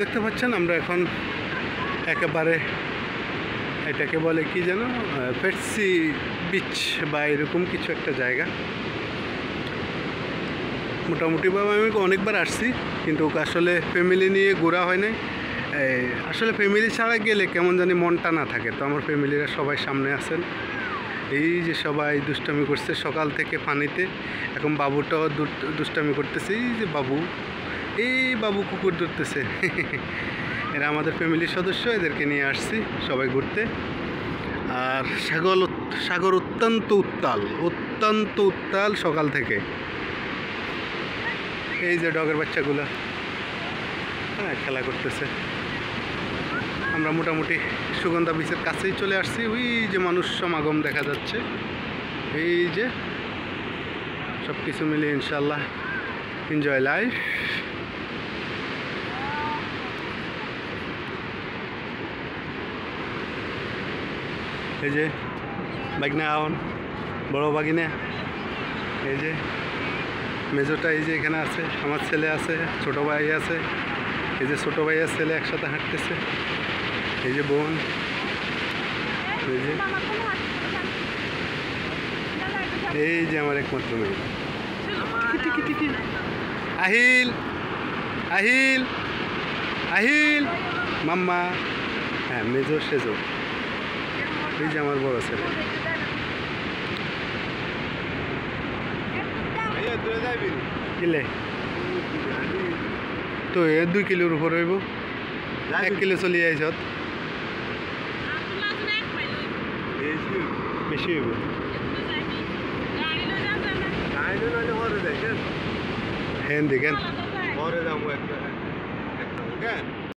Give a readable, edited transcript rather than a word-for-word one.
দেখতে পাচ্ছেন আমরা এখন একেবারে এটাকে বলে কি যেন পেটসি বিচ বা এরকম কিছু একটা জায়গা। মোটামুটিভাবে আমি অনেকবার আসছি, কিন্তু আসলে ফ্যামিলি নিয়ে ঘোরা হয় নাই। আসলে ফ্যামিলি ছাড়া গেলে কেমন জানি মনটা না থাকে। তো আমার ফ্যামিলিরা সবাই সামনে আছেন। এই যে সবাই দুষ্টামি করছে সকাল থেকে পানিতে। এখন বাবুটাও দুষ্টামি করতেছে। এই যে বাবু, এই বাবু কুকুর ধরতেছে। এরা আমাদের ফ্যামিলির সদস্য, এদেরকে নিয়ে আসছি সবাই ঘুরতে। আর সাগর অত্যন্ত উত্তাল সকাল থেকে। এই যে ডগের বাচ্চাগুলো হ্যাঁ খেলা করতেছে। আমরা মোটামুটি সুগন্ধা বিচের কাছেই চলে আসছি। ওই যে মানুষ সমাগম দেখা যাচ্ছে। এই যে সব কিছু মিলিয়ে ইনশাল্লাহ এনজয় লাইফ। এই যে বাগনা আহন, বড় বাগিনা, এই যে মেজোটা এই যে এখানে আছে, আমার ছেলে আছে, ছোট ভাই আছে। এই যে ছোট ভাইয়ের ছেলে একসাথে হাঁটতেছে। এই যে বোন, এই যে আমার একমাত্র মেয়ে আহিল আহিল আহিল মাম্মা। হ্যাঁ মেজো সেজো। এই যে আমার বড় ছেলে। কিলে তো 2 কিলোর উপর হইব। 1 কিলো চলি আইছত, বেশি হইব। হ্যাঁ দেখেন